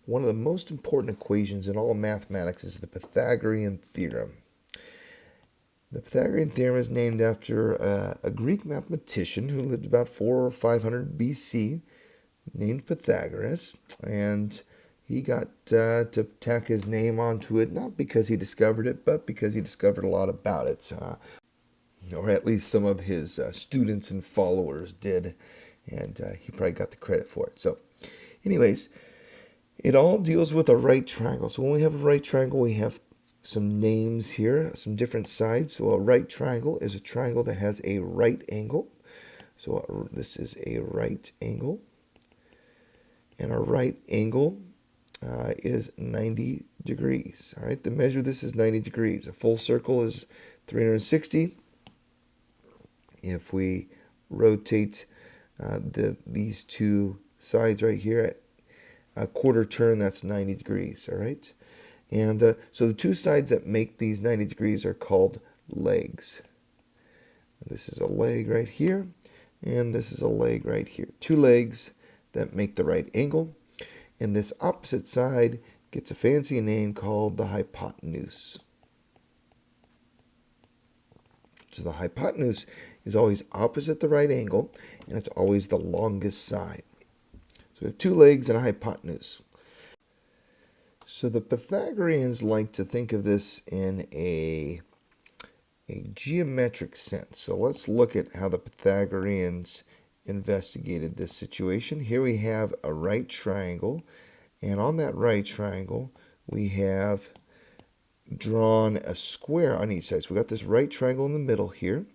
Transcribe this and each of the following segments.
One of the most important equations in all of mathematics is the Pythagorean theorem. The Pythagorean theorem is named after a Greek mathematician who lived about 400 or 500 BC, named Pythagoras, and he got to tack his name onto it, not because he discovered it, but because he discovered a lot about it, or at least some of his students and followers did, and he probably got the credit for it. So, anyways, it all deals with a right triangle. So when we have a right triangle, we have some names here, some different sides. So a right triangle is a triangle that has a right angle. So this is a right angle. And our right angle is 90 degrees. All right, the measure of this is 90 degrees. A full circle is 360. If we rotate these two sides right here at a quarter turn, that's 90 degrees, all right? And so the two sides that make these 90 degrees are called legs. This is a leg right here, and this is a leg right here. Two legs that make the right angle. And this opposite side gets a fancy name called the hypotenuse. So the hypotenuse is always opposite the right angle, and it's always the longest side. So we have two legs and a hypotenuse. So the Pythagoreans like to think of this in a geometric sense. So let's look at how the Pythagoreans investigated this situation. Here we have a right triangle, and on that right triangle we have drawn a square on each side. So we got this right triangle in the middle here,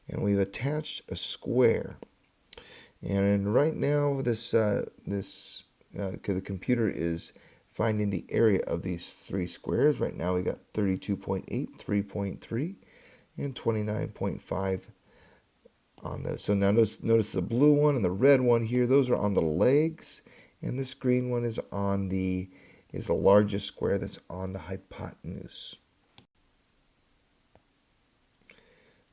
and we've attached a square. And right now the computer is finding the area of these three squares. Right now we got 32.8, 3.3, and 29.5 on those. So now notice the blue one and the red one here, those are on the legs, and this green one is on the largest square that's on the hypotenuse.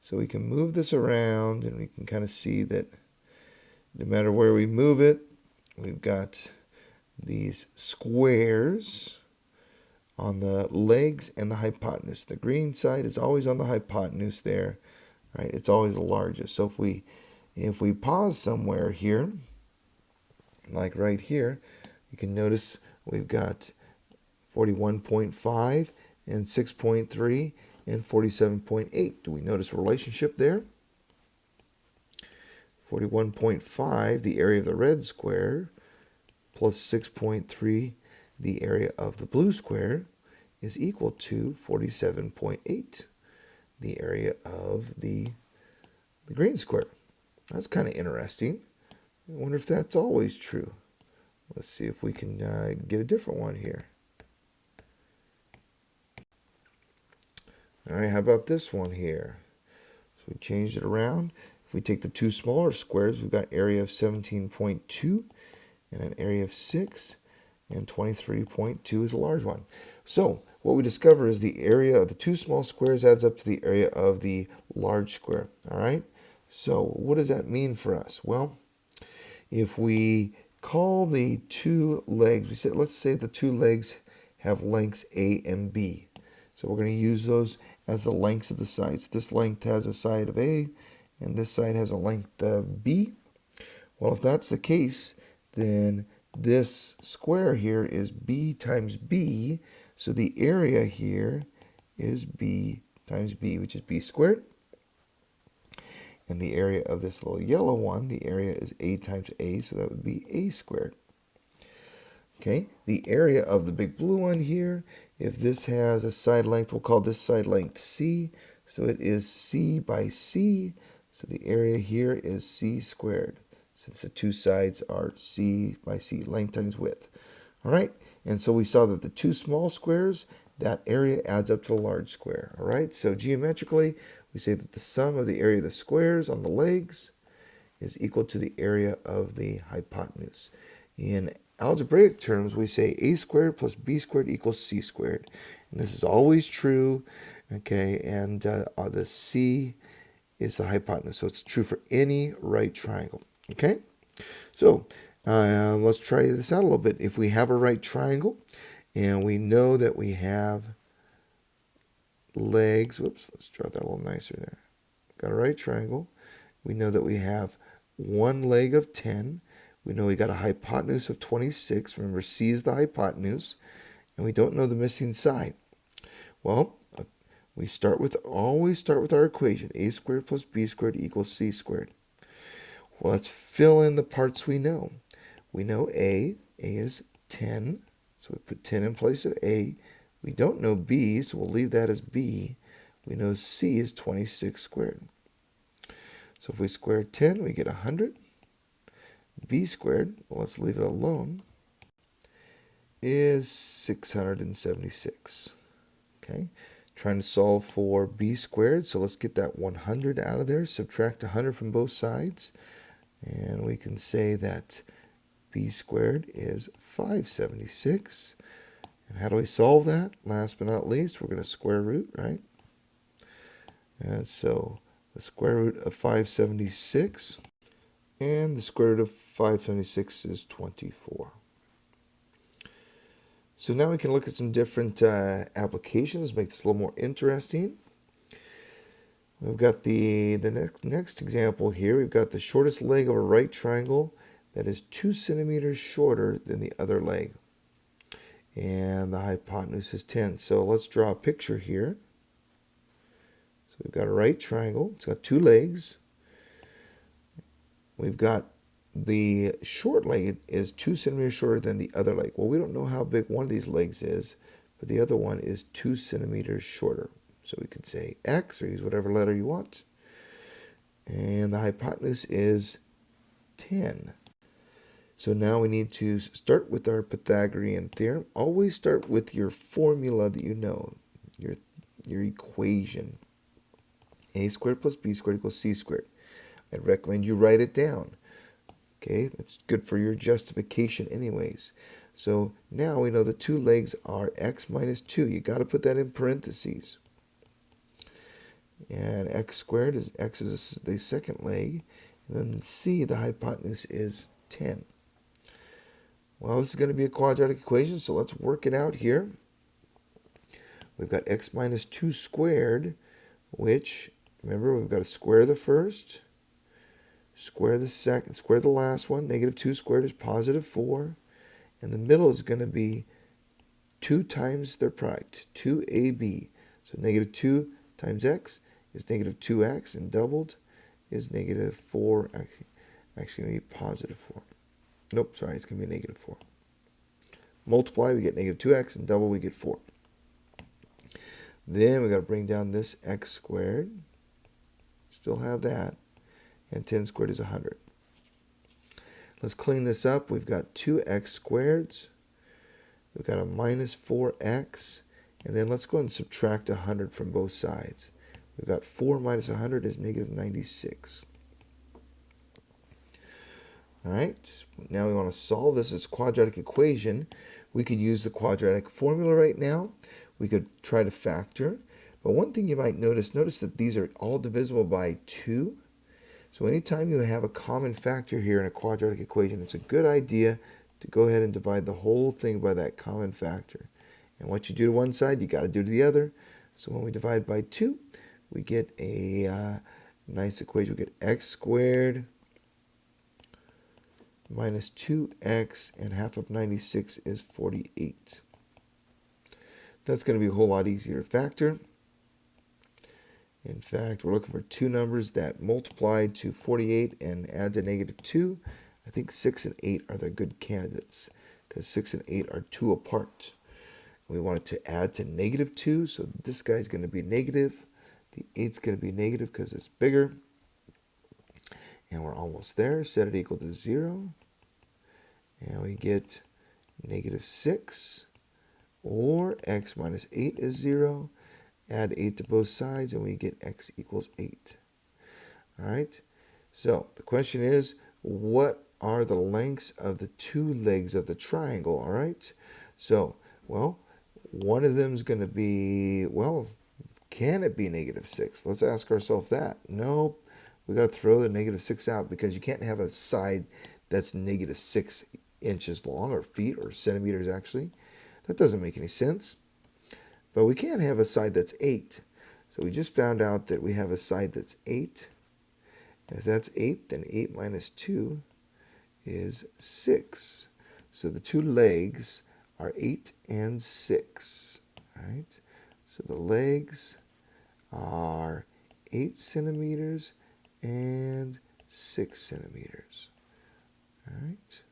So we can move this around, and we can kind of see that no matter where we move it, we've got these squares on the legs and the hypotenuse. The green side is always on the hypotenuse there, right? It's always the largest. So if we pause somewhere here, like right here, you can notice we've got 41.5 and 6.3 and 47.8. Do we notice a relationship there? 41.5, the area of the red square, plus 6.3, the area of the blue square, is equal to 47.8, the area of the green square. That's kind of interesting. I wonder if that's always true. Let's see if we can get a different one here. All right, how about this one here? So we changed it around. If we take the two smaller squares, we've got area of 17.2 and an area of 6, and 23.2 is a large one. So what we discover is the area of the two small squares adds up to the area of the large square. All right, so what does that mean for us? Well, if we call the two legs, let's say the two legs have lengths A and B. So we're going to use those as the lengths of the sides. This length has a side of A, and this side has a length of B. Well, if that's the case, then this square here is B times B. So the area here is B times B, which is B squared. And the area of this little yellow one, the area is A times A, so that would be A squared. Okay, the area of the big blue one here, if this has a side length, we'll call this side length C. So it is C by C. So the area here is C squared, since the two sides are C by C, length times width. All right, and so we saw that the two small squares, that area adds up to the large square. All right, so geometrically, we say that the sum of the area of the squares on the legs is equal to the area of the hypotenuse. In algebraic terms, we say a squared plus b squared equals c squared. And this is always true, okay, and the c is the hypotenuse, so it's true for any right triangle, okay? So Let's try this out a little bit. If we have a right triangle and we know that we have legs, whoops, let's draw that a little nicer there. Got a right triangle. We know that we have one leg of 10. We know we got a hypotenuse of 26. Remember, C is the hypotenuse. And we don't know the missing side. Well, we always start with our equation. A squared plus B squared equals C squared. Well, let's fill in the parts we know. We know A is 10. So we put 10 in place of A. We don't know B, so we'll leave that as B. We know C is 26 squared. So if we square 10, we get 100. B squared, well, let's leave it alone, is 676. Okay, trying to solve for B squared, so let's get that 100 out of there. Subtract 100 from both sides, and we can say that B squared is 576. And how do we solve that? Last but not least, we're going to square root, right? And so the square root of 576, and the square root of 576 is 24. So now we can look at some different applications, make this a little more interesting. We've got the next example here. We've got the shortest leg of a right triangle that is 2 centimeters shorter than the other leg. And the hypotenuse is 10. So let's draw a picture here. So we've got a right triangle. It's got 2 legs. We've got the short leg is 2 centimeters shorter than the other leg. Well, we don't know how big one of these legs is, but the other one is 2 centimeters shorter. So we could say X, or use whatever letter you want. And the hypotenuse is 10. So now we need to start with our Pythagorean theorem. Always start with your formula that you know, your equation. A squared plus B squared equals C squared. I'd recommend you write it down. Okay, that's good for your justification anyways. So now we know the 2 legs are x minus 2. You got to put that in parentheses. And x squared is x is the second leg. And then C, the hypotenuse, is 10. Well, this is going to be a quadratic equation, so let's work it out here. We've got x minus 2 squared, which, remember, we've got to square the first, square the second, square the last one. Negative 2 squared is positive 4. And the middle is going to be 2 times their product, 2ab. So negative 2 times x is negative 2x, and doubled is negative 4. Actually going to be positive 4. Nope, sorry, it's going to be negative 4. Multiply, we get negative 2x, and double, we get 4. Then we got to bring down this x squared. Still have that. And 10 squared is 100. Let's clean this up. We've got 2x squareds. We've got a minus 4x. And then let's go ahead and subtract 100 from both sides. We've got 4 minus 100 is negative 96. All right, now we want to solve this as a quadratic equation. We could use the quadratic formula right now. We could try to factor. But one thing you might notice that these are all divisible by 2. So anytime you have a common factor here in a quadratic equation, it's a good idea to go ahead and divide the whole thing by that common factor. And what you do to one side, you got to do to the other. So when we divide by 2, we get a nice equation. We get x squared minus 2x, and half of 96 is 48. That's going to be a whole lot easier to factor. In fact, we're looking for 2 numbers that multiply to 48 and add to negative 2. I think 6 and 8 are the good candidates because 6 and 8 are 2 apart. We want it to add to negative 2, so this guy's going to be negative. The 8's going to be negative because it's bigger. And we're almost there. Set it equal to 0. And we get negative 6. Or x minus 8 is 0. Add 8 to both sides, and we get x equals 8. All right. So the question is, what are the lengths of the 2 legs of the triangle? All right. So, well, one of them is going to be, well, can it be negative 6? Let's ask ourselves that. No, we got to throw the negative 6 out because you can't have a side that's negative 6 inches long, or feet, or centimeters actually. That doesn't make any sense. But we can have a side that's 8. So we just found out that we have a side that's 8. And if that's 8, then 8 minus 2 is 6. So the two legs are 8 and 6. Right? So the legs are 8 centimeters and 6 centimeters. All right.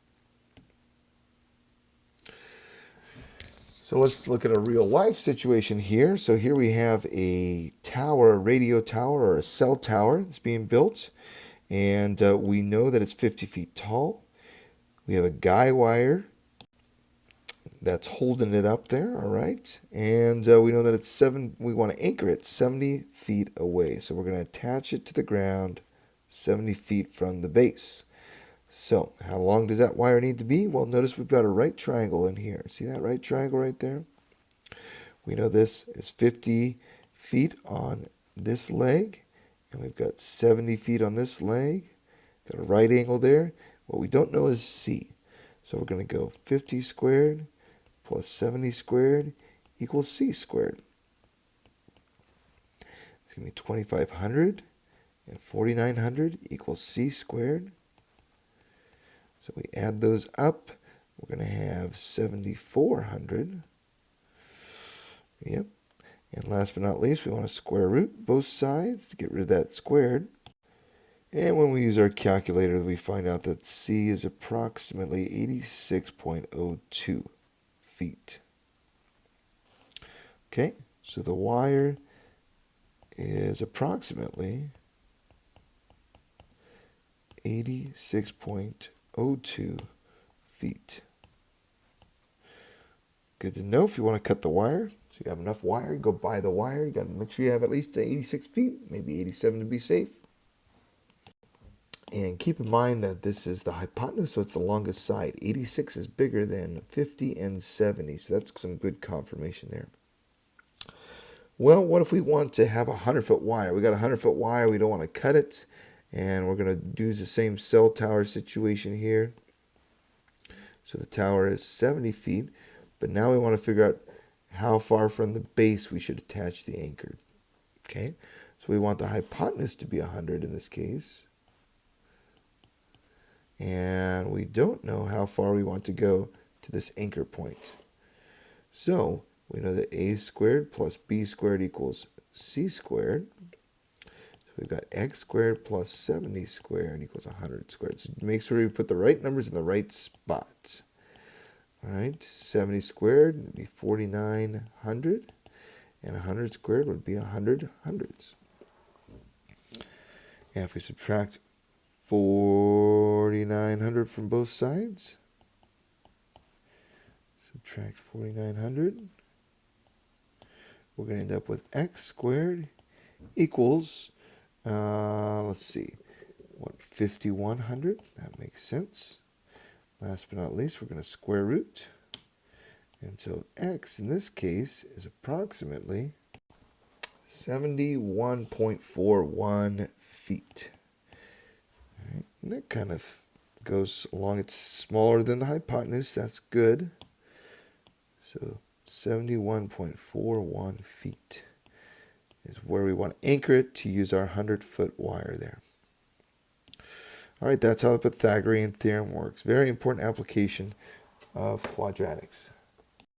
So let's look at a real life situation here. So here we have a tower, a radio tower, or a cell tower that's being built. And we know that it's 50 feet tall. We have a guy wire that's holding it up there, all right? And we know that it's we want to anchor it 70 feet away. So we're going to attach it to the ground 70 feet from the base. So how long does that wire need to be? Well, notice we've got a right triangle in here. See that right triangle right there? We know this is 50 feet on this leg, and we've got 70 feet on this leg. Got a right angle there. What we don't know is C. So we're going to go 50 squared plus 70 squared equals C squared. It's going to be 2,500, and 4,900 equals C squared. So we add those up. We're going to have 7,400. Yep. And last but not least, we want to square root both sides to get rid of that squared. And when we use our calculator, we find out that C is approximately 86.02 feet. Okay, so the wire is approximately 86.02 feet. Good to know if you want to cut the wire. So you have enough wire, you go buy the wire. You got to make sure you have at least 86 feet, maybe 87 to be safe. And keep in mind that this is the hypotenuse, so it's the longest side. 86 is bigger than 50 and 70, so that's some good confirmation there. Well, what if we want to have a 100-foot wire? We got a 100-foot wire, we don't want to cut it, and we're going to use the same cell tower situation here. So the tower is 70 feet, but now we want to figure out how far from the base we should attach the anchor. Okay, so we want the hypotenuse to be 100 in this case. And we don't know how far we want to go to this anchor point. So we know that a squared plus b squared equals c squared. So we've got x squared plus 70 squared equals 100 squared. So make sure we put the right numbers in the right spots. All right, 70 squared would be 4,900, and 100 squared would be 100 hundredths. And if we subtract 4,900 from both sides, subtract 4,900, we're going to end up with x squared equals, let's see, 5,100. That makes sense. Last but not least, we're going to square root. And so x in this case is approximately 71.41 feet. All right. And that kind of goes along. It's smaller than the hypotenuse. That's good. So 71.41 feet is where we want to anchor it to use our 100-foot wire there. All right, that's how the Pythagorean theorem works. Very important application of quadratics.